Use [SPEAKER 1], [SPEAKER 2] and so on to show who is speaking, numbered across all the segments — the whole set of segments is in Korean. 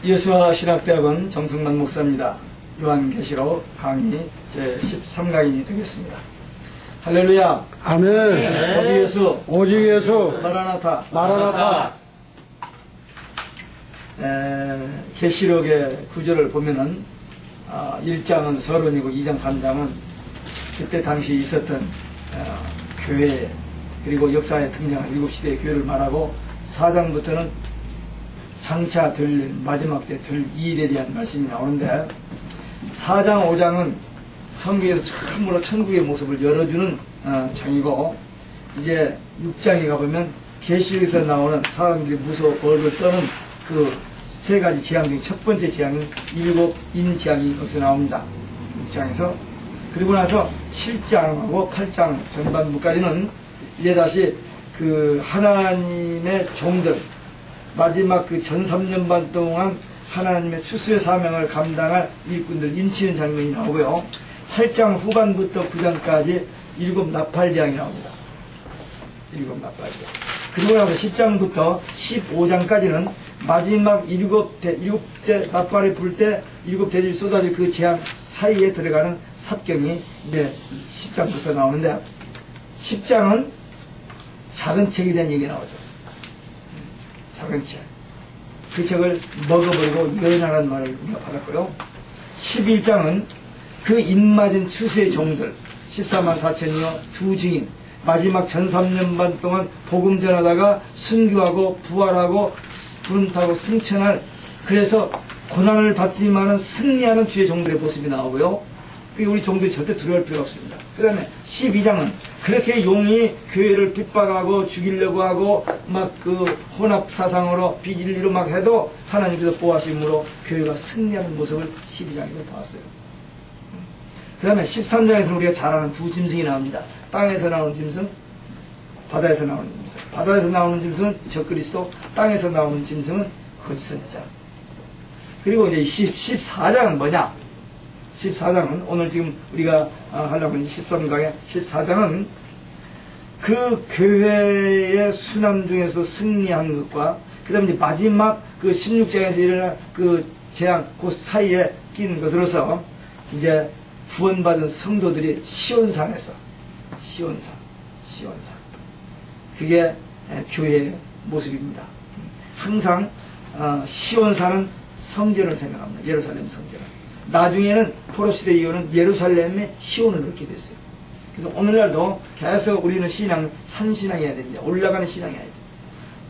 [SPEAKER 1] 예수와 신학대학원 정성만 목사입니다. 요한계시록 강의 제13강이 되겠습니다. 할렐루야.
[SPEAKER 2] 아멘.
[SPEAKER 1] 오직 예수.
[SPEAKER 2] 오직 예수.
[SPEAKER 1] 마라나타.
[SPEAKER 2] 마라나타.
[SPEAKER 1] 계시록의 구절을 보면은 1장은 서론이고 2장 3장은 그때 당시 있었던 교회 그리고 역사에 등장한 7시대의 교회를 말하고 4장부터는 장차 될 마지막 때 될 일에 대한 말씀이 나오는데 4장 5장은 성경에서 처음으로 천국의 모습을 열어주는 장이고 이제 6장에 가보면 계시록에서 나오는 사람들이 무서워 벌을 떠는 그 세 가지 재앙 중 첫 번째 재앙인 7인 재앙이 거기서 나옵니다. 6장에서. 그리고 나서 7장하고 8장 전반부까지는 이제 다시 그 하나님의 종들 마지막 그 전 3년 반 동안 하나님의 추수의 사명을 감당할 일꾼들 인치는 장면이 나오고요. 8장 후반부터 9장까지 7 나팔재앙이 나옵니다. 7 나팔재앙. 그리고 나서 10장부터 15장까지는 마지막 7째 나팔이 불 때 7대들이 쏟아질 그 재앙 사이에 들어가는 삽경이 이제 10장부터 나오는데 10장은 작은 책에 대한 얘기가 나오죠. 작은 책. 그 책을 먹어버리고 여인하라는 말을 우리가 받았고요. 11장은 그 입맞은 추수의 종들 14만 4천이요 두 증인 마지막 전 3년 반 동안 복음 전하다가 순교하고 부활하고 구름 타고 승천할 그래서 고난을 받지만은 승리하는 주의 종들의 모습이 나오고요. 우리 종들이 절대 두려울 필요가 없습니다. 그 다음에 12장은 그렇게 용이 교회를 핍박하고 죽이려고 하고 막 그 혼합 사상으로 비진리로 막 해도 하나님께서 보호하심으로 교회가 승리하는 모습을 12장에서 보았어요. 그 다음에 13장에서 우리가 잘 아는 두 짐승이 나옵니다. 땅에서 나오는 짐승, 바다에서 나오는 짐승. 바다에서 나오는 짐승은 적그리스도, 땅에서 나오는 짐승은 거짓 선지자. 그리고 이제 14장은 뭐냐? 14장은 오늘 지금 우리가 하려고 하는 13강의 14장은 그 교회의 수남 중에서 승리한 것과 그 다음에 이제 마지막 그 16장에서 일어날 그 재앙 그 사이에 낀 것으로서 이제 구원받은 성도들이 시온산에서 시온산 그게 교회의 모습입니다. 항상 시온산은 성전을 생각합니다. 예루살렘 성전을. 나중에는 포로시대 이후는 예루살렘의 시온을 넣게 됐어요. 그래서 오늘날도 계속 우리는 신앙, 산신앙해야 됩니다. 올라가는 신앙해야 돼요.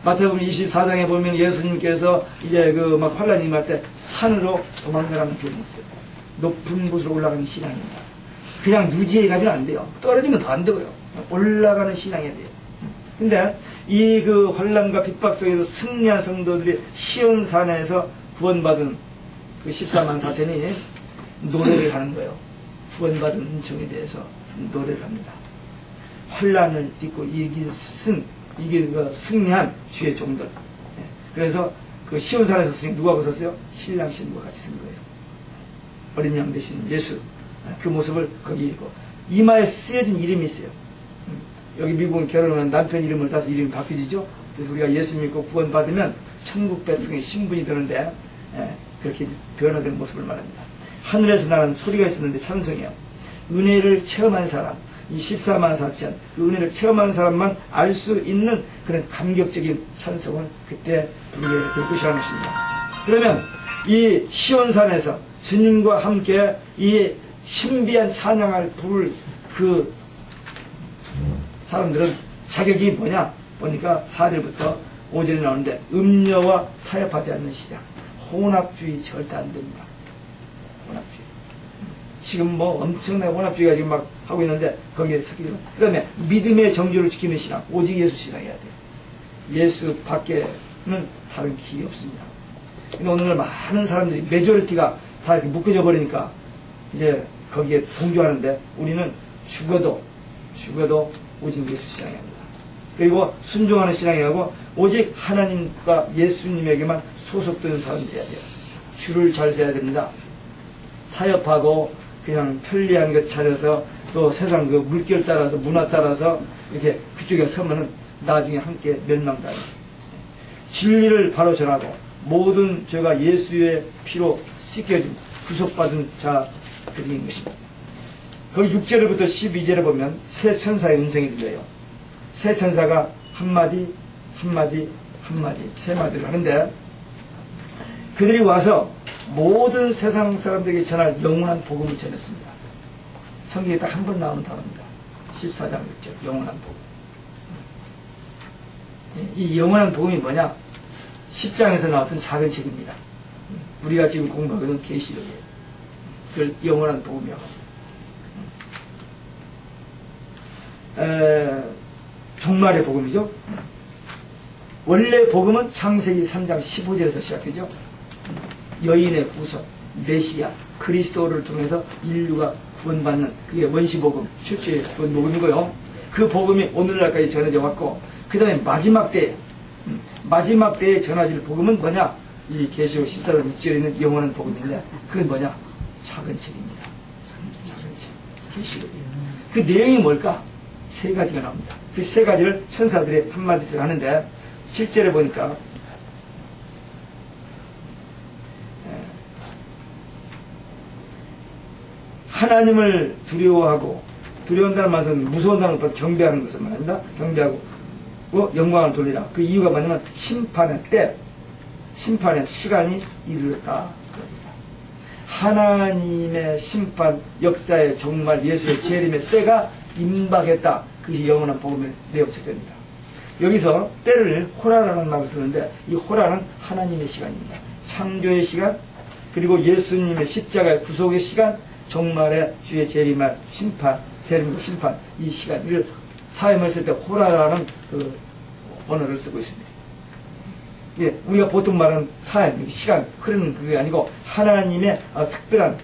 [SPEAKER 1] 마태복음 24장에 보면 예수님께서 이제 그 막 환란이 임할 때 산으로 도망가라는 표현이 있어요. 높은 곳으로 올라가는 신앙입니다. 그냥 유지해 가지는 안 돼요. 떨어지면 더 안 되고요. 올라가는 신앙해야 돼요. 근데 이 그 환란과 핍박 속에서 승리한 성도들이 시온산에서 구원받은 그 14만 4천이 노래를 하는 거예요. 구원받은 은총에 대해서 노래를 합니다. 환란을 딛고 승리한 주의 종들. 그래서 그 시온산에서 쓰니 누가 벗었어요? 신랑 신부가 같이 쓴 거예요. 어린 양 대신 예수. 그 모습을 거기 있고 이마에 쓰여진 이름이 있어요. 여기 미국은 결혼한 남편 이름을 따서 이름이 바뀌지죠. 그래서 우리가 예수 믿고 구원받으면 천국 백성의 신분이 되는데 그렇게 변화되는 모습을 말합니다. 하늘에서 나는 소리가 있었는데 찬송이요. 은혜를 체험한 사람, 이 14만 4천, 그 은혜를 체험한 사람만 알 수 있는 그런 감격적인 찬송을 그때 부르게 될 것이라는 것입니다. 그러면 이 시온산에서 주님과 함께 이 신비한 찬양을 부를 그 사람들은 자격이 뭐냐? 보니까 4절부터 5절이 나오는데 음녀와 타협하지 않는 시장. 혼합주의 절대 안 됩니다. 혼합주의. 지금 뭐 엄청난 혼합주의가 지금 막 하고 있는데 거기에 섞이죠. 그 다음에 믿음의 정조를 지키는 신앙. 오직 예수 신앙해야 돼요. 예수 밖에는 다른 길이 없습니다. 근데 오늘날 많은 사람들이 메조리티가 다 이렇게 묶어져 버리니까 이제 거기에 동조하는데 우리는 죽어도 오직 예수 신앙해야 합니다. 그리고 순종하는 신앙이 하고 오직 하나님과 예수님에게만 소속되는 사람이 돼야 돼요. 줄을 잘 서야 됩니다. 타협하고 그냥 편리한 것 찾아서 또 세상 그 물결 따라서 문화 따라서 이렇게 그쪽에 서면은 나중에 함께 멸망당해요. 진리를 바로 전하고 모든 죄가 예수의 피로 씻겨진 구속받은 자들인 것입니다. 거기 6절부터 12절에 보면 새 천사의 음성이 들려요. 새 천사가 한마디 한마디 한마디 세 마디를 하는데, 그들이 와서 모든 세상 사람들에게 전할 영원한 복음을 전했습니다. 성경에 딱 한 번 나오는 단어입니다. 14장 6절 영원한 복음. 이 영원한 복음이 뭐냐? 10장에서 나왔던 작은 책입니다. 우리가 지금 공부하고 있는 계시록이에요. 그걸 영원한 복음이라고 합니다. 종말의 복음이죠. 원래 복음은 창세기 3장 15절에서 시작되죠. 여인의 후손, 메시아, 그리스도를 통해서 인류가 구원받는, 그게 원시복음, 최초의 복음이고요. 그 복음이 오늘날까지 전해져 왔고, 그 다음에 마지막 때에 전해질 복음은 뭐냐? 이 계시록 14장 6절에 있는 영원한 복음인데, 그건 뭐냐? 작은 책입니다. 작은 책, 계시록이에요. 그 내용이 뭘까? 세 가지가 나옵니다. 그 세 가지를 천사들이 한마디씩 하는데, 7절에 보니까 하나님을 두려워하고, 두려운다는 말은 무서운다는 것보다 경배하는 것을 말합니다. 경배하고 영광을 돌리라. 그 이유가 뭐냐면 심판의 때, 심판의 시간이 이르렀다. 하나님의 심판 역사의 종말, 예수의 재림의 때가 임박했다. 그것이 영원한 복음의 내용 책자입니다. 여기서 때를 호라라는 말을 쓰는데, 이 호라는 하나님의 시간입니다. 창조의 시간, 그리고 예수님의 십자가의 구속의 시간, 종말의 주의 재림의 심판, 재림의 심판, 이 시간을 타임을 쓸 때 호라라는 그 언어를 쓰고 있습니다. 예, 우리가 보통 말하는 타임, 시간, 흐르는 그게 아니고 하나님의 특별한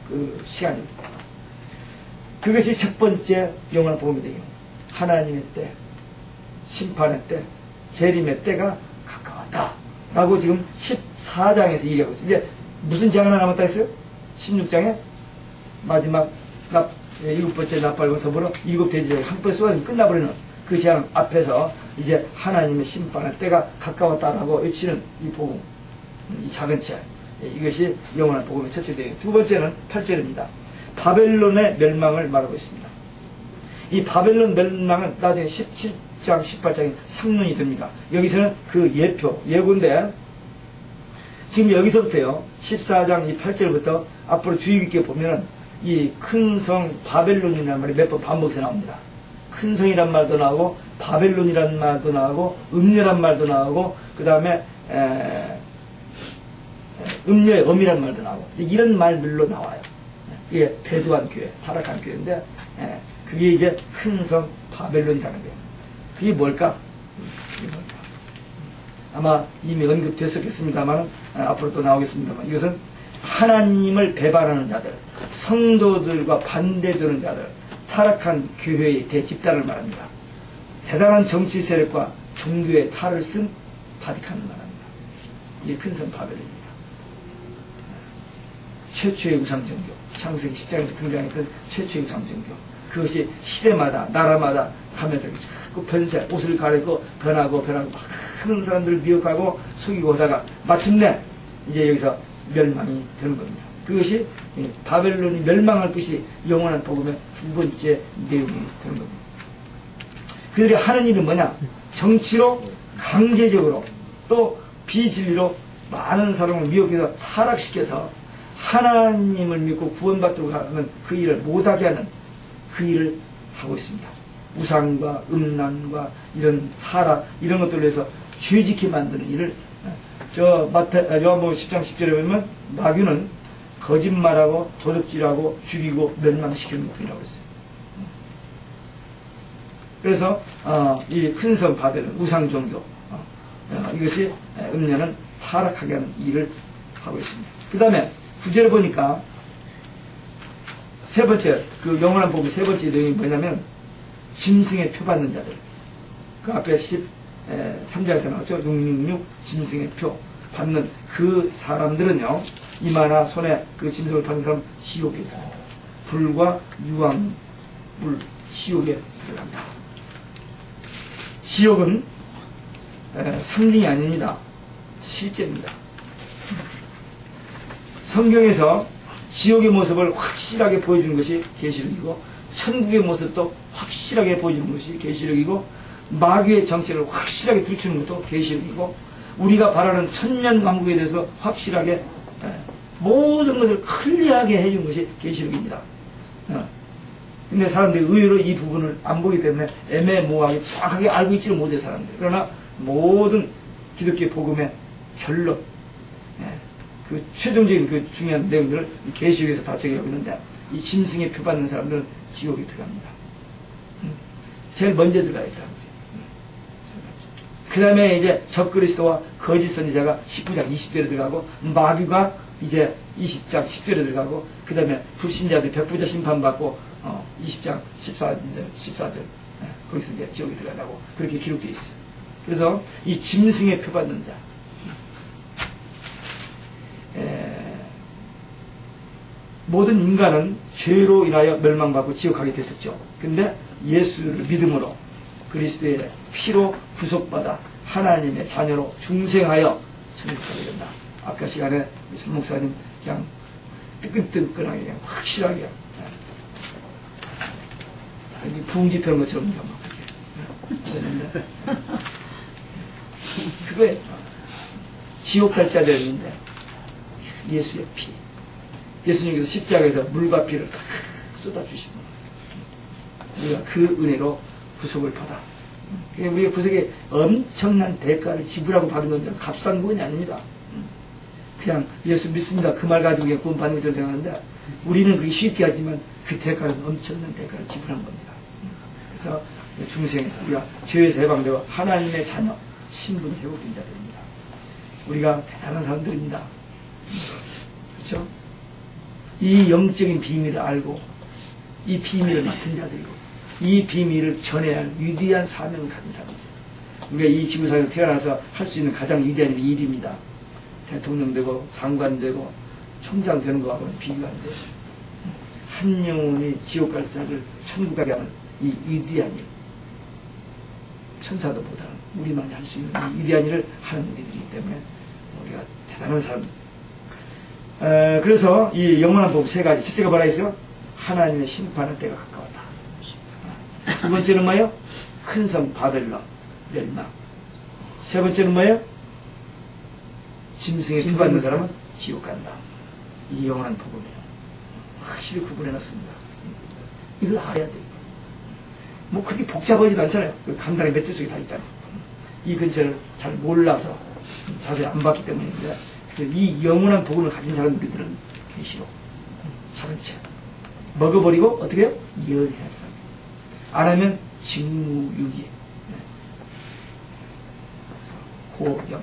[SPEAKER 1] 그 시간입니다. 그것이 첫 번째 영원한 복음이 되요. 하나님의 때, 심판의 때, 재림의 때가 가까웠다. 라고 지금 14장에서 얘기하고 있습니다. 이제 무슨 장 하나 남았다 했어요? 16장에 마지막 일곱 번째 납발과 더불어 일곱 대지에 한번에 쏟아지면 끝나버리는 그 장 앞에서 이제 하나님의 심판의 때가 가까웠다라고 외치는 이 복음, 이 작은 책, 이것이 영원한 복음의 첫째 내용. 두 번째는 8절입니다. 바벨론의 멸망을 말하고 있습니다. 이 바벨론 멸망은 나중에 17장, 18장에 상론이 됩니다. 여기서는 그 예고인데, 지금 여기서부터요, 14장 이 8절부터 앞으로 주의 깊게 보면은 이 큰 성 바벨론이라는 말이 몇 번 반복해서 나옵니다. 큰 성이란 말도 나오고, 바벨론이란 말도 나오고, 음녀란 말도 나오고, 그 다음에 음녀의 엄이란 말도 나오고, 이런 말들로 나와요. 그게 배도한 교회, 타락한 교회인데, 그게 이제 큰 성 바벨론이라는 거예요. 그게 뭘까? 아마 이미 언급됐었겠습니다만, 앞으로 또 나오겠습니다만, 이것은 하나님을 배반하는 자들, 성도들과 반대되는 자들, 타락한 교회의 대집단을 말합니다. 대단한 정치 세력과 종교의 탈을 쓴 바티칸을 말합니다. 이게 큰 성 바벨론입니다. 최초의 우상종교, 창세기 10장에서 등장했던 최초의 우상종교, 그것이 시대마다 나라마다 가면서 자꾸 변세, 옷을 가리고 변하고 많은 사람들을 미혹하고 속이고 하다가 마침내 이제 여기서 멸망이 되는 겁니다. 그것이 바벨론이 멸망할 것이 영원한 복음의 두 번째 내용이 되는 겁니다. 그들이 하는 일은 뭐냐? 정치로 강제적으로 또 비진리로 많은 사람을 미혹해서 타락시켜서 하나님을 믿고 구원받도록 하는 그 일을 못하게 하는 그 일을 하고 있습니다. 우상과 음란과 이런 타락, 이런 것들로 해서 죄짓게 만드는 일을, 요한복음 10장 10절에 보면 마귀는 거짓말하고 도둑질하고 죽이고 멸망시키는 것이라고 했어요. 그래서 이 큰 성 바벨론 우상종교, 이것이 음녀는 타락하게 하는 일을 하고 있습니다. 그 다음에 9절에 보니까 세 번째, 그 영원한 복음 세 번째 내용이 뭐냐면 짐승의 표 받는 자들. 그 앞에 13장에서 나왔죠. 666 짐승의 표 받는 그 사람들은요, 이마나 손에 그 짐승을 받는 사람 지옥에 들어간다. 불과 유황, 물, 지옥에 들어간다. 지옥은 상징이 아닙니다. 실제입니다. 성경에서 지옥의 모습을 확실하게 보여주는 것이 계시록이고 천국의 모습도 확실하게 보여주는 것이 계시록이고 마귀의 정체를 확실하게 들추는 것도 계시록이고 우리가 바라는 천년왕국에 대해서 확실하게 모든 것을 클리어하게 해준 것이 계시록입니다. 근데 사람들이 의외로 이 부분을 안 보기 때문에 애매모호하게 정확하게 알고 있지를 못해요, 사람들. 그러나 모든 기독교 복음의 결론, 그 최종적인 그 중요한 내용들을 계시록에서 다 적용하고 있는데 이 짐승에 표받는 사람들은 지옥에 들어갑니다. 제일 먼저 들어가요, 사람들이. 그 다음에 이제 적그리스도와 거짓 선지자가 19장 20절에 들어가고 마귀가 이제 20장 10절에 들어가고 그 다음에 불신자들 백부자 심판받고 20장 14절 거기서 이제 지옥에 들어간다고 그렇게 기록되어 있어요. 그래서 이 짐승에 표받는 자 모든 인간은 죄로 인하여 멸망받고 지옥 가게 됐었죠. 근데 예수를 믿음으로 그리스도의 피로 구속받아 하나님의 자녀로 중생하여 천국 가게 된다. 아까 시간에 전 목사님 그냥 뜨끈뜨끈하게 그냥 확실하게 부흥 집회한 것처럼 있었는데 그거에 지옥 갈 자들인데 예수의 피 예수님께서 십자가에서 물과 피를 다 쏟아주시고 우리가 그 은혜로 구속을 받아 우리가 구속에 엄청난 대가를 지불하고 받은 겁니다. 값싼 구원이 아닙니다. 그냥 예수 믿습니다. 그 말 가지고 그냥 구원 받는 것처럼 생각하는데 우리는 그렇게 쉽게 하지만 그 대가는 엄청난 대가를 지불한 겁니다. 그래서 중생에서 우리가 죄에서 해방되고 하나님의 자녀 신분 회복된 자들입니다. 우리가 대단한 사람들입니다. 그렇죠? 이 영적인 비밀을 알고 이 비밀을 맡은 자들이고 이 비밀을 전해야 할 위대한 사명을 가진 사람들. 우리가 이 지구상에서 태어나서 할 수 있는 가장 위대한 일입니다. 대통령 되고 장관 되고 총장 되는 거하고는 비교가 안 돼요. 한 영혼이 지옥 갈 자를 천국 가게 하는 이 위대한 일. 천사도 못하는 우리만이 할 수 있는 이 위대한 일을 하는 우리들이기 때문에 우리가 대단한 사람. 그래서 이 영원한 법 세 가지. 첫째가 뭐라 했어요? 하나님의 심판할 때가 가까웠다. 두 번째는 뭐예요? 큰 성 바벨론 멸망. 세 번째는 뭐예요? 짐승에 피받는 사람은 지옥 간다. 이 영원한 복음이에요. 확실히 구분해놨습니다. 이걸 알아야 돼요. 뭐 그렇게 복잡하지도 않잖아요. 강단에 몇 줄 속에 다 있잖아요. 이 근처를 잘 몰라서 자세히 안 봤기 때문인데 이 영원한 복음을 가진 사람들은 계시록 차근차 먹어버리고 어떻게 해요? 예언해야 사람. 안 하면 직무유기 고영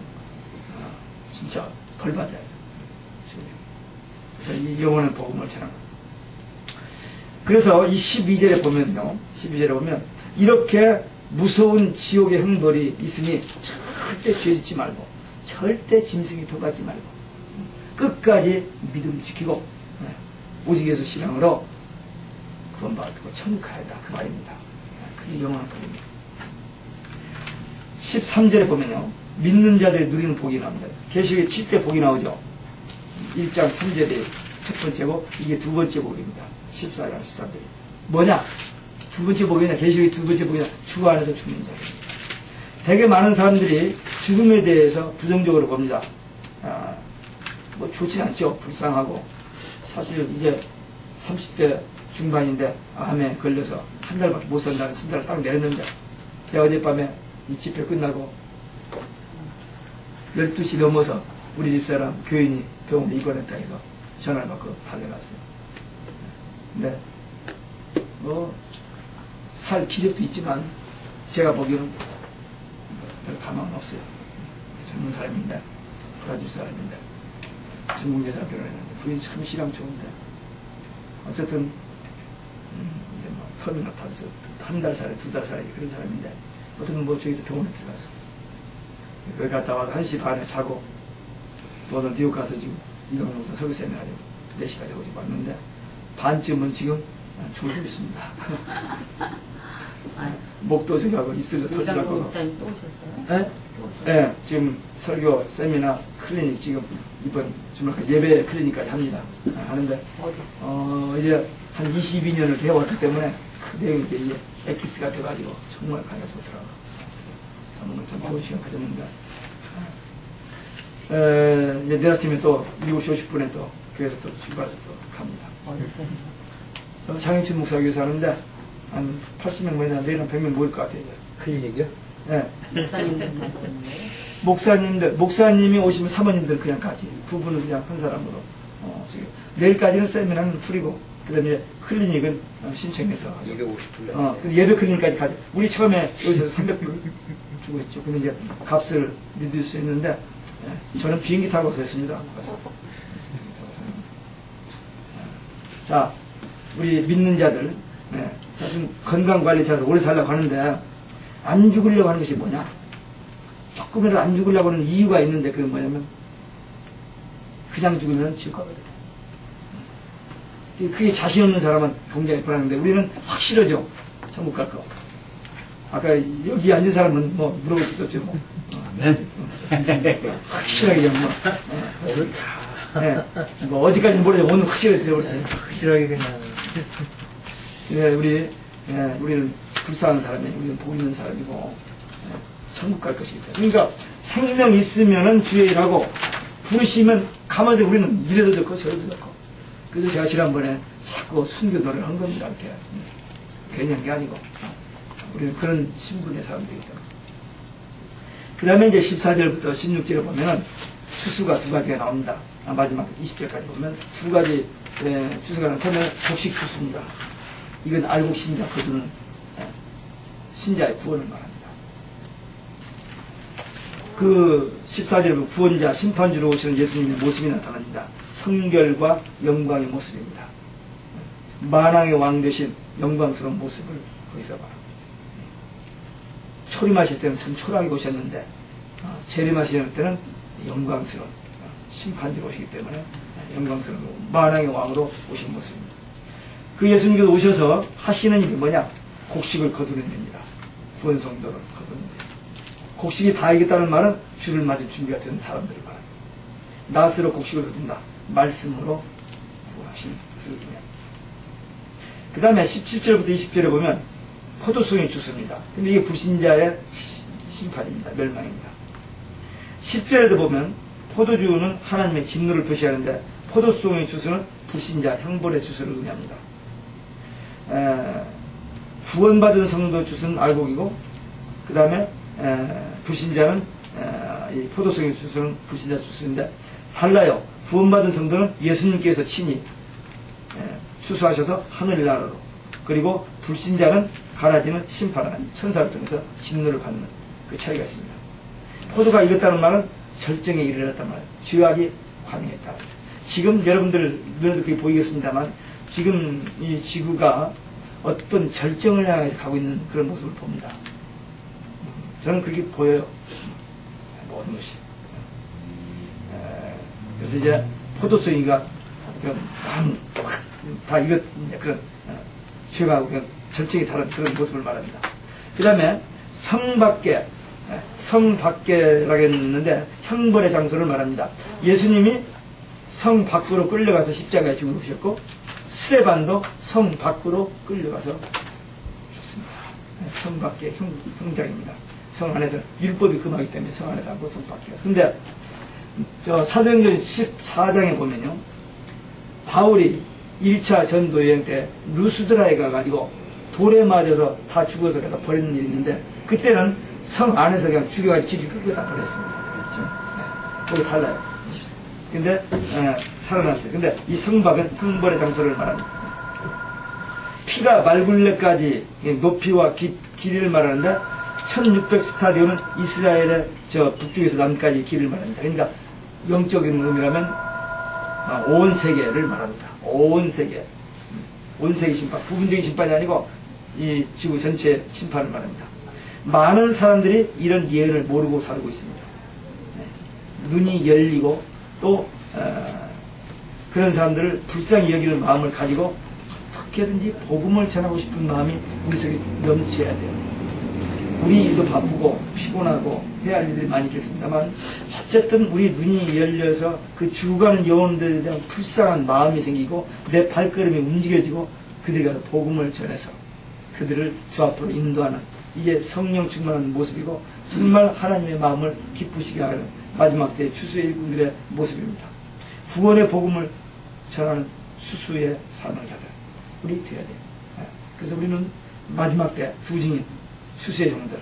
[SPEAKER 1] 진짜 벌 받아요. 그래서 이 영원한 복음을 전하는. 그래서 이 12절에 보면요. 12절에 보면 이렇게 무서운 지옥의 형벌이 있으니 절대 죄짓지 말고 절대 짐승에 표받지 말고 끝까지 믿음 지키고 오직 예수 신앙으로 구원받고 천국 가야 한다. 그 말입니다. 그게 영원한 복입니다. 13절에 보면요. 믿는 자들이 누리는 복이 나옵니다. 계시록에 7대 복이 나오죠. 1장 3절이 첫 번째고 이게 두 번째 복입니다. 14장 13절이. 뭐냐? 두 번째 복이냐? 계시록의 두 번째 복이냐? 주 안에서 죽는 자들. 되게 많은 사람들이 죽음에 대해서 부정적으로 봅니다. 뭐 좋진 않죠. 불쌍하고. 사실 이제 30대 중반인데 암에 걸려서 한 달밖에 못 산다는 신달을 딱 내렸는데 제가 어젯밤에 이 집회 끝나고 12시 넘어서 우리 집사람 교인이 병원에 입원했다 해서 전화를 받고 달려갔어요. 근데 뭐 살 기적도 있지만 제가 보기에는 별 가망은 없어요. 젊은 사람인데 브라질 사람인데 중국 여자 결혼했는데 부인이 참 신랑 좋은데 어쨌든 이제 뭐 서른 같아서 한 달 살에 두 달 살에 그런 사람인데 어떤 뭐 저기서 병원에 들어갔어. 여기 갔다 와서 1시 반에 자고 또 오늘 뉴욕 가서 지금 이동영사 설교쌤에 가지고 4시까지 오지 왔는데 반쯤은 지금 졸고 있습니다. 목도 저기하고 입술도
[SPEAKER 3] 요장
[SPEAKER 1] 터지고.
[SPEAKER 3] 목사님 또 오셨어요?
[SPEAKER 1] 예? 예, 지금 설교, 세미나, 클리닉 지금 이번 주말 예배 클리닉까지 합니다. 하는데,
[SPEAKER 3] 어디서?
[SPEAKER 1] 이제 한 22년을 배워왔기 때문에 그 내용이 이제 엑기스가 돼가지고 정말 가기가 좋더라고요. 오늘 참 좋은 시간 가졌는데, 이제 내일 아침에 또 7시 50분에 또 교회에서 또 출발해서 또 갑니다.
[SPEAKER 3] 어디서?
[SPEAKER 1] 장인춘 목사 교회에서 하는데, 한 80명 모이나 내일은 100명 모일 것 같아요.
[SPEAKER 2] 클리닉이요?
[SPEAKER 1] 예.
[SPEAKER 3] 목사님들만 보는 거예요?
[SPEAKER 1] 목사님이 오시면 사모님들 그냥 가지. 부부는 그냥 한 사람으로. 저기. 내일까지는 세미나는 풀이고, 그 다음에 클리닉은 신청해서.
[SPEAKER 2] 이게 50불.
[SPEAKER 1] 근데 예배 클리닉까지 가죠. 우리 처음에 여기서 300불 주고 했죠. 근데 이제 값을 믿을 수 있는데, 저는 비행기 타고 그랬습니다. 가서. 자, 우리 믿는 자들, 사실 건강관리 잘해서 오래 살려고 하는데, 안 죽으려고 하는 것이 뭐냐? 조금이라도 안 죽으려고 하는 이유가 있는데, 그게 뭐냐면, 그냥 죽으면 지옥 가거든. 그게 자신 없는 사람은 굉장히 불안한데, 우리는 확실하죠. 천국 갈 거. 아까 여기 앉은 사람은 뭐 물어볼 것도 없죠. 뭐. 확실하게 뭐. 뭐 어디까지는 모르죠. 오늘 확실하게 되어버렸어요.
[SPEAKER 2] 확실하게 그냥.
[SPEAKER 1] 우리는 불쌍한 사람이에요. 우리는 복 있는 사람이고, 천국 갈 것이기 때문에. 그러니까 생명 있으면은 주의 일하고, 부르시면 가만히 우리는 이래도 좋고 저래도 좋고. 그래서 제가 지난번에 자꾸 순교 노래를 한 겁니다. 이렇게. 괜히 한 게 아니고. 우리는 그런 신분의 사람들이기 때문에. 그 다음에 이제 14절부터 16절에 보면은 추수가 두 가지가 나옵니다. 마지막 20절까지 보면 두 가지 추수가 나오면 처음에 곡식 추수입니다. 이건 알곡 신자 거두는 신자의 구원을 말합니다. 그 14절에 보면 구원자 심판주로 오시는 예수님의 모습이 나타납니다. 성결과 영광의 모습입니다. 만왕의 왕 되신 영광스러운 모습을 거기서 말합니다. 초림하실 때는 참 초라하게 오셨는데 재림하실 때는 영광스러운 심판주로 오시기 때문에 영광스러운 만왕의 왕으로 오신 모습입니다. 그 예수님께서 오셔서 하시는 일이 뭐냐? 곡식을 거두는 일입니다. 구원 성도를 거두는 일. 곡식이 다 이겼다는 말은 주를 맞을 준비가 된 사람들을 말합니다. 낫으로 곡식을 거둔다. 말씀으로 구하신 것을 의미합니다. 그 다음에 17절부터 20절에 보면 포도송이 주습니다. 근데 이게 불신자의 심판입니다. 멸망입니다. 10절에도 보면 포도주는 하나님의 진노를 표시하는데 포도송의 주스는 불신자 형벌의 주스를 의미합니다. 구원받은 성도 주스는 알곡이고 그 다음에 불신자는 이 포도송의 주스는 불신자 주스인데 달라요. 구원받은 성도는 예수님께서 친히 추수하셔서 하늘나라로 그리고 불신자는 가라지는 심판하는 천사를 통해서 진노를 받는 그 차이가 있습니다. 포도가 익었다는 말은 절정에 이르렀단 말이에요. 죄악이 관영했다. 지금 여러분들 눈에도 그게 보이겠습니다만 지금 이 지구가 어떤 절정을 향해서 가고 있는 그런 모습을 봅니다. 저는 그렇게 보여요. 모든 것이. 그래서 이제 포도송이가 다 익었 그런 죄가 절정이 다른 그런 모습을 말합니다. 그 다음에 성 밖에라고 했는데 형벌의 장소를 말합니다. 예수님이 성 밖으로 끌려가서 십자가에 죽으셨고 스데반도 성 밖으로 끌려가서 죽습니다. 성 밖의 형장입니다. 성 안에서 율법이 금하기 때문에 성 안에서 하고 성 밖에 가서. 근데 저 사도행전 14장에 보면요. 바울이 1차 전도 여행 때 루스드라에 가가지고 돌에 맞아서 다 죽어서 갖다 버리는 일이 있는데 그때는 성 안에서 그냥 죽여가지고 지지 끌고 다 버렸습니다. 거기 달라요. 근데 살아났어요. 근데 이 성박은 형벌의 장소를 말합니다. 피가 말굴레까지 높이와 길이를 말하는데 1600스타디오는 이스라엘의 저 북쪽에서 남까지 길을 말합니다. 그러니까 영적인 의미라면 온 세계를 말합니다. 온 세계. 온 세계 심판. 부분적인 심판이 아니고 이 지구 전체 심판을 말합니다. 많은 사람들이 이런 예언을 모르고 살고 있습니다. 눈이 열리고 또 그런 사람들을 불쌍히 여기는 마음을 가지고 어떻게든지 복음을 전하고 싶은 마음이 우리 속에 넘쳐야 돼요. 우리 일도 바쁘고 피곤하고 해야 할 일들이 많이 있겠습니다만 어쨌든 우리 눈이 열려서 그 죽어가는 영혼들에 대한 불쌍한 마음이 생기고 내 발걸음이 움직여지고 그들이 가서 복음을 전해서 그들을 주 앞으로 인도하는 이게 성령 충만한 모습이고 정말 하나님의 마음을 기쁘시게 하는 마지막 때 추수의 일꾼들의 모습입니다. 구원의 복음을 전하는 수수의 사명자들 우리 되어야 돼요. 그래서 우리는 마지막 때 두 증인 수수의 종들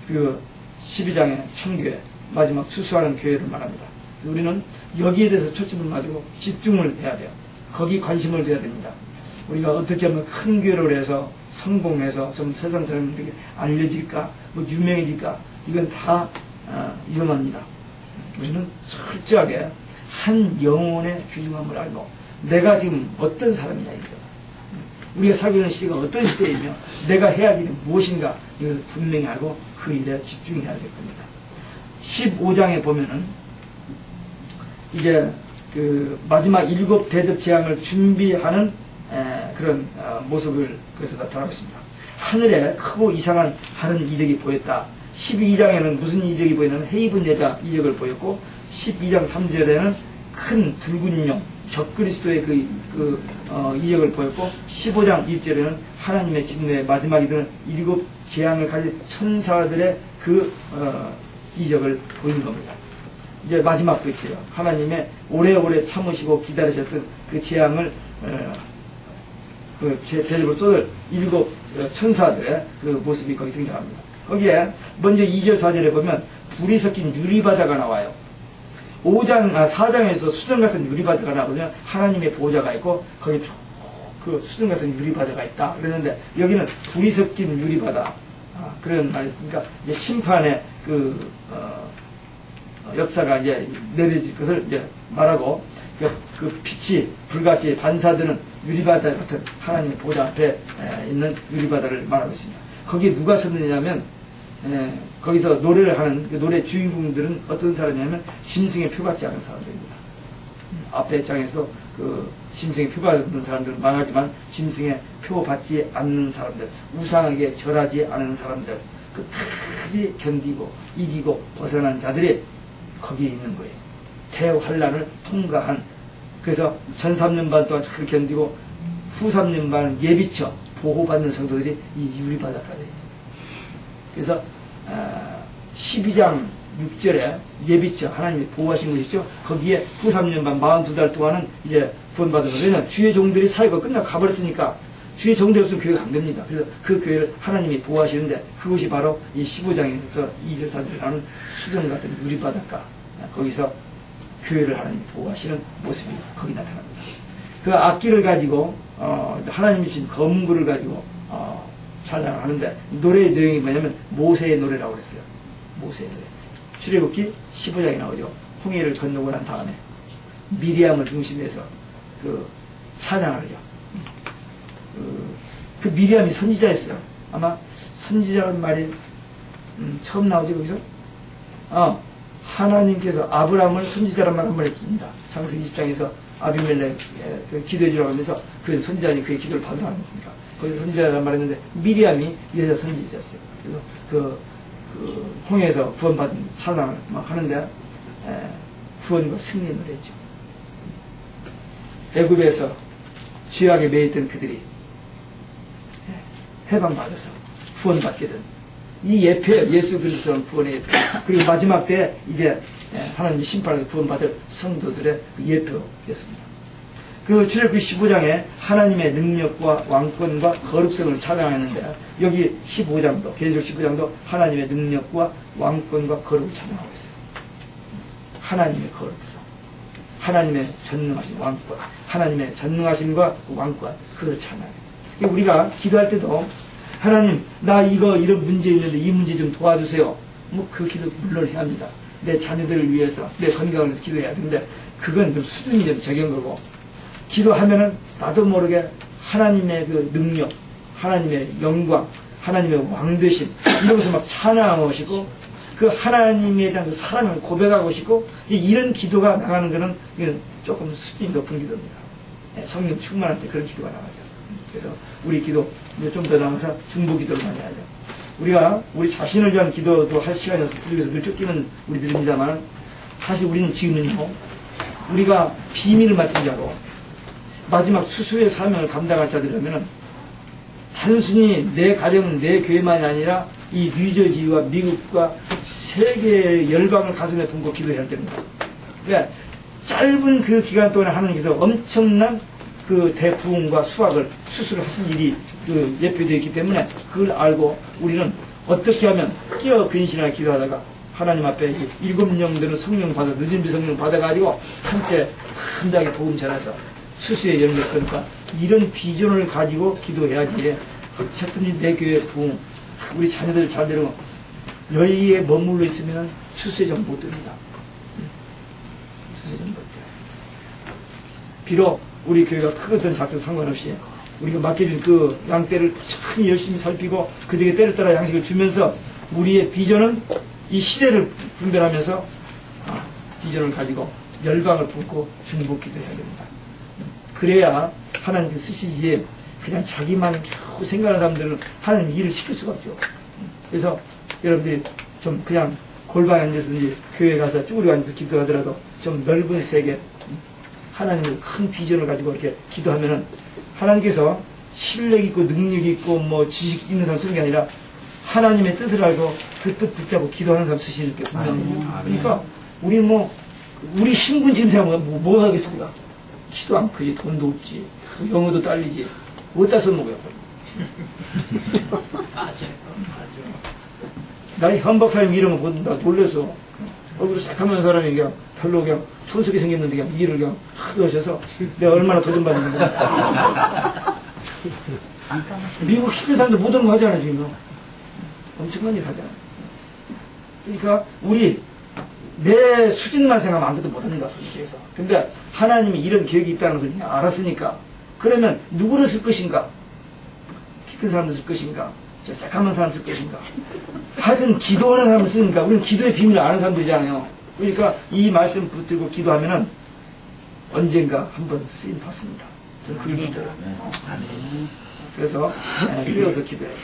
[SPEAKER 1] 그리고 12장의 청교회 마지막 수수하는 교회를 말합니다. 우리는 여기에 대해서 초점을 가지고 집중을 해야 돼요. 거기 관심을 둬야 됩니다. 우리가 어떻게 하면 큰 교회를 해서 성공해서 좀 세상 사람들에게 알려질까 뭐 유명해질까 이건 다 위험합니다. 우리는 철저하게 한 영혼의 귀중함을 알고 내가 지금 어떤 사람이냐 이거 우리가 살고 있는 시대가 어떤 시대이며 내가 해야 할 일이 무엇인가 이것을 분명히 알고 그 일에 집중해야 될 겁니다. 15장에 보면은 이제 그 마지막 7 대접 재앙을 준비하는 그런 모습을 그래서 나타나고 있습니다. 하늘에 크고 이상한 다른 이적이 보였다. 12장에는 무슨 이적이 보였냐면 해입은 여자 이적을 보였고 12장 3절에는 큰 붉은 용 적그리스도의 이적을 보였고 15장 1절에는 하나님의 진노의 마지막이 되는 7 재앙을 가진 천사들의 이적을 보인 겁니다. 이제 마지막 끝이에요. 하나님의 오래오래 참으시고 기다리셨던 그 재앙을 대접을 쏟을 7 천사들의 그 모습이 거기 등장합니다. 거기에 먼저 2절 4절에 보면 불이 섞인 유리바다가 나와요. 4장에서 수정 같은 유리바다가 나오면 하나님의 보호자가 있고 거기 그 수정 같은 유리바다가 있다 그랬는데 여기는 불이 섞인 유리바다 그런 말이 있으니까 이제 심판의 역사가 이제 내려질 것을 이제 말하고 그 빛이 불같이 반사되는 유리바다 같은 하나님의 보호자 앞에 있는 유리바다를 말하고 있습니다. 거기에 누가 섰느냐면 거기서 노래를 하는 그 노래 주인공들은 어떤 사람이냐면 짐승의 표받지 않은 사람들입니다. 앞에 장에서도 그 짐승의 표받는 사람들은 망하지만 짐승의 표받지 않는 사람들, 우상에게 절하지 않은 사람들, 끝까지 견디고 이기고 벗어난 자들이 거기에 있는 거예요. 대환란을 통과한 그래서 전 3년 반 동안 잘 견디고 후 3년 반 예비처 보호받는 성도들이 이 유리바다까지 그래서 12장 6절에 예비처 하나님이 보호하신 것이죠. 거기에 후 3년 반 42달 동안은 이제 구원받은 거예요. 왜냐하면 주의 종들이 사회가 끝나고 가버렸으니까 주의 종들이 없으면 교회가 안 됩니다. 그래서 그 교회를 하나님이 보호하시는데 그것이 바로 이 15장에서 2절 4절에 나오는 수정 같은 유리바닷가 거기서 교회를 하나님이 보호하시는 모습이 거기 나타납니다. 그 악기를 가지고 하나님이 주신 검구를 가지고 찬양을 하는데 노래의 내용이 뭐냐면 모세의 노래라고 그랬어요. 모세의 노래. 출애굽기 15장에 나오죠. 홍해를 건너고 난 다음에 미리암을 중심해서 그 찬양을 하죠. 그 미리암이 선지자였어요. 아마 선지자라는 말이 처음 나오죠 거기서. 하나님께서 아브라함을 선지자란 말 한 번 했습니다. 창세기 20장에서 아비멜렉 기도해 주라고 하면서 그 선지자니 그의 기도를 받으라 않았습니까? 거기서 선지자란 말 했는데 미리암이 여자 선지자였어요. 그래서 그 홍해에서 구원받은 찬양을 막 하는데 구원과 승리의 노래죠. 애굽에서 죄악에 매였던 그들이 해방받아서 구원받게 된 이 예표예요. 예수 그리스도는 구원의 예표. 그리고 마지막 때 이제 하나님의 심판을 구원받을 성도들의 그 예표였습니다. 그 출애굽기 15장에 하나님의 능력과 왕권과 거룩성을 찬양했는데 여기 15장도 계시록 15장도 하나님의 능력과 왕권과 거룩을 찬양하고 있어요. 하나님의 거룩성, 하나님의 전능하신 왕권, 하나님의 전능하심과 왕권 그걸 찬양해요. 우리가 기도할 때도 하나님 나 이런 문제 있는데 이 문제 좀 도와주세요. 뭐 그 기도 물론 해야 합니다. 내 자녀들을 위해서 내 건강을 위해서 기도해야 되는데 그건 좀 수준이 좀 적은 거고 기도하면은 나도 모르게 하나님의 그 능력, 하나님의 영광, 하나님의 왕되심 이런 것을 막 찬양하고 그 하나님에 대한 그 사랑을 고백하고 싶고 이런 기도가 나가는 거는 조금 수준이 높은 기도입니다. 성령 충만할 때 그런 기도가 나가죠. 그래서 우리 기도 좀 더 나가서 중보 기도를 많이 하죠. 우리가 우리 자신을 위한 기도도 할 시간이 없어서 부족해서 늘 쫓기는 우리들입니다만, 사실 우리는 지금은요, 우리가 비밀을 맡은 자로 마지막 수수의 사명을 감당할 자들이라면 단순히 내 가정, 내 교회만이 아니라 이 뉴저지와 미국과 세계의 열방을 가슴에 품고 기도해야 됩니다. 그러니까 짧은 그 기간 동안에 하나님께서 엄청난 그 대부흥과 수확을, 수술을 하신 일이 그 예표되어 있기 때문에 그걸 알고 우리는 어떻게 하면 끼어 근신하게 기도하다가 하나님 앞에 7영들은 성령 받아, 늦은 비 성령 받아가지고 함께 한다게 복음 전해서 수수의 연결. 그러니까 이런 비전을 가지고 기도해야지. 어쨌든지 내 교회 부흥, 우리 자녀들 잘 되고 여기에 머물러 있으면 수수의 정 못 됩니다. 수수의 정 못 돼요. 비록 우리 교회가 크거든 작든 상관없이 우리가 맡겨준 그 양떼를 참 열심히 살피고 그들에게 때를 따라 양식을 주면서 우리의 비전은 이 시대를 분별하면서 비전을 가지고 열방을 품고 중복기도 해야 됩니다. 그래야 하나님께서 쓰시지 그냥 자기만 겨우 생각하는 사람들은 하나님 일을 시킬 수가 없죠. 그래서 여러분들이 좀 그냥 골방에 앉아서든지 교회에 가서 쭈그리고 앉아서 기도하더라도 좀 넓은 세계 하나님의 큰 비전을 가지고 이렇게 기도하면은 하나님께서 실력 있고 능력 있고 뭐 지식 있는 사람 쓰는 게 아니라 하나님의 뜻을 알고 그 뜻 붙잡고 기도하는 사람 쓰시는 게 분명해요. 그러니까 우리 신분 지금 생각하면 뭐 하겠어 우리가. 키도 안 크지, 돈도 없지, 영어도 딸리지, 어디다 써먹어요.
[SPEAKER 3] 맞아요.
[SPEAKER 1] 나 현 박사님 이런 거 보는다 놀래서 얼굴이 새카만 사람이 그냥 별로 그냥 촌스럽게 생겼는데 그냥 일을 그냥 하도 하셔서 내가 얼마나 도전받는 거야. 미국 힘든 사람들 모든 거 하잖아요 지금. 엄청난 일 하잖아요. 그러니까 우리 내 수준만 생각하면 아무것도 못합니다 솔직히서. 근데 하나님이 이런 계획이 있다는 것을 그냥 알았으니까 그러면 누구를 쓸 것인가? 키 큰 사람들 쓸 것인가? 저 새까만 사람 쓸 것인가? 하여튼 기도하는 사람을 쓰니까 우리는 기도의 비밀을 아는 사람들이잖아요. 그러니까 이 말씀 붙들고 기도하면은 언젠가 한번 쓰임 받습니다. 저는 그걸 믿어요. 그래서 뛰어서 기도해요.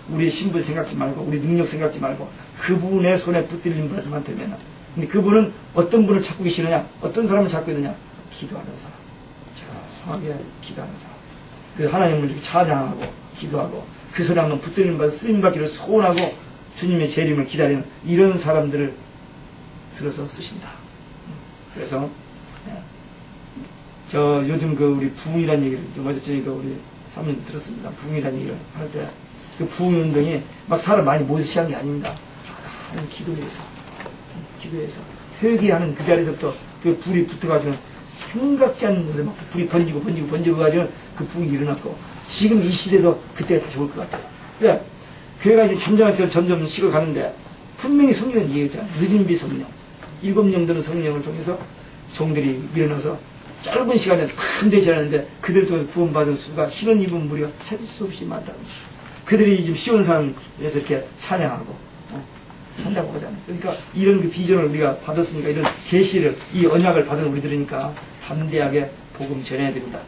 [SPEAKER 1] 우리 신분 생각지 말고 우리 능력 생각지 말고 그분의 손에 붙들린 분만 되면. 근데 그분은 어떤 분을 찾고 계시느냐? 어떤 사람을 찾고 있느냐? 기도하는 사람. 정확하게 기도하는 사람. 그래서 하나님을 이렇게 찬양하고 기도하고 그 손에 한번 붙들린 바 쓰임받기를 소원하고 주님의 재림을 기다리는 이런 사람들을 들어서 쓰신다. 그래서 저 요즘 그 우리 부흥이라는 얘기를 좀 어제 저희가 우리 사모님 들었습니다. 부흥이라는 얘기를 할 때 그 부흥운동이 막 사람 많이 모시한 게 아닙니다. 하는 기도에서 회개하는 그 자리에서부터 그 불이 붙어가지고 생각지 않는 곳에 막 불이 번지고 가지고 그 부흥이 일어났고 지금 이 시대도 그때가 다시 올 것 같아요. 그래 교회가 이제 잠잠한처럼 점점 식어가는데 분명히 성령은 얘기했잖아요. 늦은 비 성령 7영들은 성령을 통해서 종들이 일어나서 짧은 시간에 큰 대지하는데 그들 통해서 구원받은 수가 신원 입은 무리가 셀 수 없이 많다는 거예요. 그들이 지금 시온산에서 이렇게 찬양하고 한다고 하잖아요. 그러니까 이런 그 비전을 우리가 받았으니까 이런 계시를 이 언약을 받은 우리들이니까 담대하게 복음 전해야 됩니다.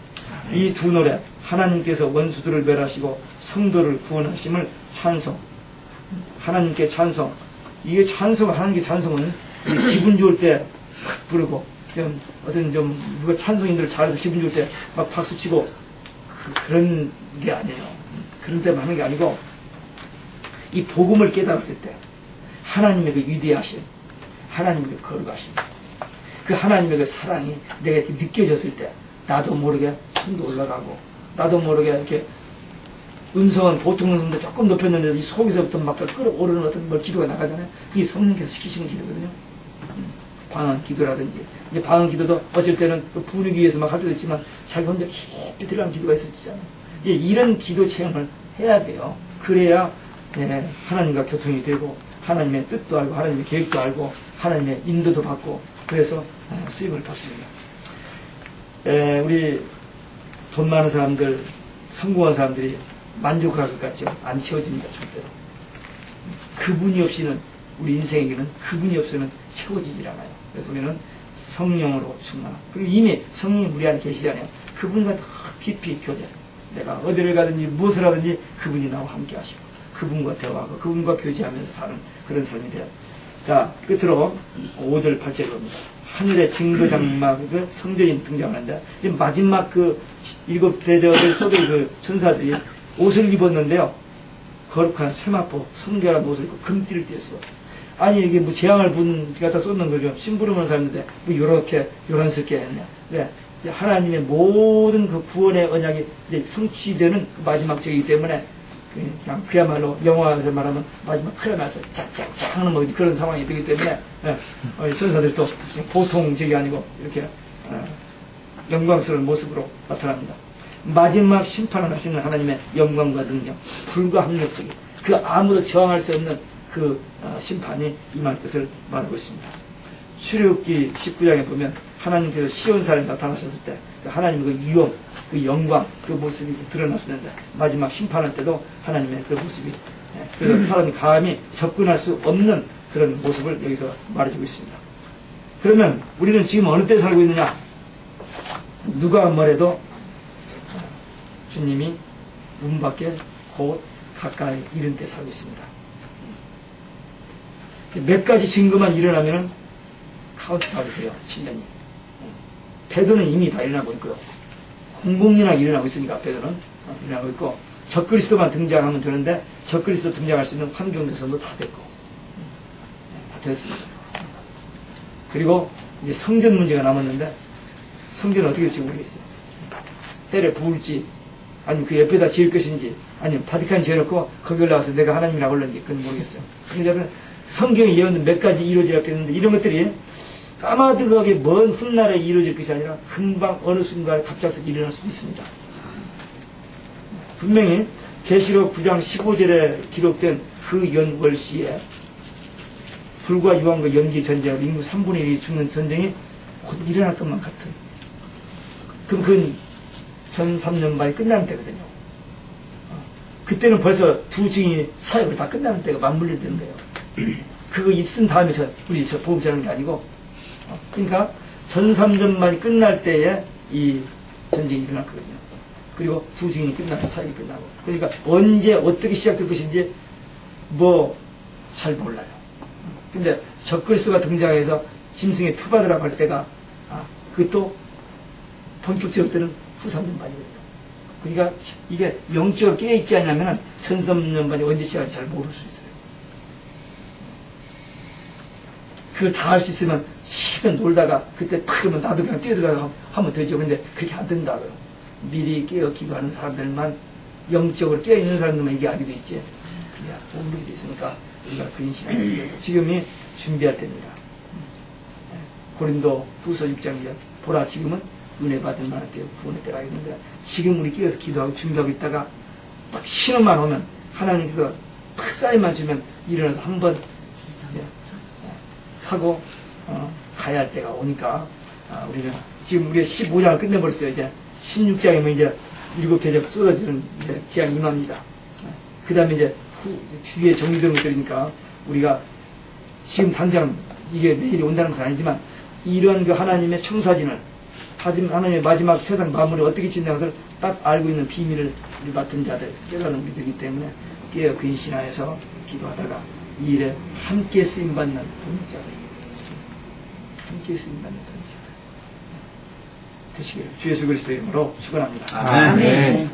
[SPEAKER 1] 이 두 노래 하나님께서 원수들을 멸하시고 성도를 구원하심을 찬송. 하나님께 찬송. 이게 찬송 하나님께 찬송은 기분 좋을 때 부르고 좀 어떤 좀 누가 찬송인들 잘해서 기분 좋을 때 막 박수 치고 그런 게 아니에요. 그런 때만 하는 게 아니고 이 복음을 깨달았을 때 하나님의 그 위대하심, 하나님의 그 거룩하심, 그 하나님의 그 사랑이 내가 이렇게 느껴졌을 때 나도 모르게 손도 올라가고 나도 모르게 이렇게 음성은 보통 음성도 조금 높였는데 이 속에서부터 막 끌어오르는 어떤 뭐 기도가 나가잖아요. 그게 성령께서 시키시는 기도거든요. 방언 기도라든지 이제 방언 기도도 어쩔 때는 그 분위기 위해서 막 할 때도 있지만 자기 혼자 깊이 들어간 기도가 있었잖아요. 이런 기도 체험을 해야 돼요. 그래야 하나님과 교통이 되고 하나님의 뜻도 알고 하나님의 계획도 알고 하나님의 인도도 받고 그래서 쓰임을 받습니다. 우리 돈 많은 사람들, 성공한 사람들이 만족할 것 같죠? 안 채워집니다, 절대로. 그분이 없이는 우리 인생에게는 그분이 없이는 채워지질 않아요. 그래서 우리는 성령으로 충만하고 그리고 이미 성령이 우리 안에 계시잖아요. 그분과 더 깊이 교제. 내가 어디를 가든지 무엇을 하든지 그분이 나와 함께 하시고 그분과 대화하고 그분과 교제하면서 사는 그런 삶이 돼요. 자, 끝으로 5절 8절을 봅니다. 하늘의 증거장막의 성전이 등장하는데 지금 마지막 그 7대대들 속의 그 천사들이 옷을 입었는데요. 거룩한 세마포 성결한 옷을 입고 금띠를 띄었어. 아니 이게 뭐 재앙을 갖다 쏟는 거죠. 심부름을 사는데 뭐 요렇게 요란스럽게 했냐. 네. 하나님의 모든 그 구원의 언약이 이제 성취되는 그 마지막 적이기 때문에 그냥 그야말로 영화에서 말하면 마지막 클라이막스 짝짝짝 하는 뭐 그런 상황이 되기 때문에 천사들이 또 보통 적이 아니고 이렇게 영광스러운 모습으로 나타납니다. 마지막 심판을 하시는 하나님의 영광과 능력, 불가항력적인 그 아무도 저항할 수 없는 그 심판이 임할 것을 말하고 있습니다. 출애굽기 19장에 보면 하나님께서 시온산에 나타나셨을 때 하나님의 그 위엄, 그 영광, 그 모습이 드러났었는데 마지막 심판할 때도 하나님의 그 모습이 그래서 사람이 감히 접근할 수 없는 그런 모습을 여기서 말해주고 있습니다. 그러면 우리는 지금 어느 때 살고 있느냐? 누가 뭐래도 주님이 문 밖에 곧 가까이 이른 때 살고 있습니다. 몇 가지 증거만 일어나면 카운트다운이 돼요. 7년이. 베드로는 이미 다 일어나고 있고요. 공공연하게 일어나고 있으니까 베드로는 일어나고 있고 적그리스도만 등장하면 되는데 적그리스도 등장할 수 있는 환경 조성도 다 됐고 다 됐습니다. 그리고 이제 성전 문제가 남았는데 성전은 어떻게 될지 모르겠어요. 때려 부을지 아니면 그 옆에다 지을 것인지 아니면 바티칸 지어놓고 거기 올라가서 내가 하나님이라고 올는지 그건 모르겠어요. 그러니까 성경에 예언은 몇 가지 이루어지겠는데 이런 것들이 까마득하게 먼 훗날에 이루어질 것이 아니라 금방 어느 순간에 갑작스럽게 일어날 수도 있습니다. 분명히 계시록 9장 15절에 기록된 그 연월시에 불과 유황과 연기 전쟁 인구 3분의 1이 죽는 전쟁이 곧 일어날 것만 같은 그럼 그건 전 3년 만에 끝나는 때거든요. 그때는 벌써 두 증이 사역을 다 끝나는 때가 맞물려 되는 거예요. 그거 있은 다음에 우리 보험자는 게 아니고 그러니까 전 3년만이 끝날 때에 이 전쟁이 일어날 거거든요. 그리고 두 증이 끝나고 사역이 끝나고 그러니까 언제 어떻게 시작될 것인지 뭐 잘 몰라요. 근데 적그리스도가 등장해서 짐승의 표받으라고 할 때가 그것도 본격적으로 때는 후 3년 반이거든요. 그러니까 이게 영적으로 깨어있지 않냐면 전 3년 반이 언제 시작할지 잘 모를 수 있어요. 그걸 다 할 수 있으면 시간 놀다가 그때 탁 하면 나도 그냥 뛰어들어가서 하면 되죠. 근데 그렇게 안 된다고요. 미리 깨어 기도하는 사람들만 영적으로 깨어있는 사람들만 이게 알게 돼 있지. 그냥 모르게 돼 있으니까 우리가 근신하기 위해서 지금이 준비할 때입니다. 고린도 후서 6장이죠. 보라 지금은 은혜 받을 만한 때 구원의 때가 있는데 지금 우리 깨어서 기도하고 준비하고 있다가 딱 신호만 오면 하나님께서 탁 사인만 주면 일어나서 한번 하고 가야 할 때가 오니까 우리는 지금 우리가 15장을 끝내버렸어요. 이제 16장이면 이제 7대접 쏟아지는 이제 재앙이 임합니다. 그 다음에 이제 뒤에 정리되는 것들이니까 우리가 지금 당장 이게 내일이 온다는 것은 아니지만 이런 그 하나님의 청사진을 하나님의 마지막 세상 마무리 어떻게 짓는 것을 딱 알고 있는 비밀을 우리 맡은 자들 깨달은 우리들이기 때문에 깨어 근신하여서 기도하다가 이 일에 함께 쓰임받는 동역자들 함께 쓰임받는 동역자들 되시기를 주 예수 그리스도의 이름으로 축원합니다.
[SPEAKER 2] 아멘.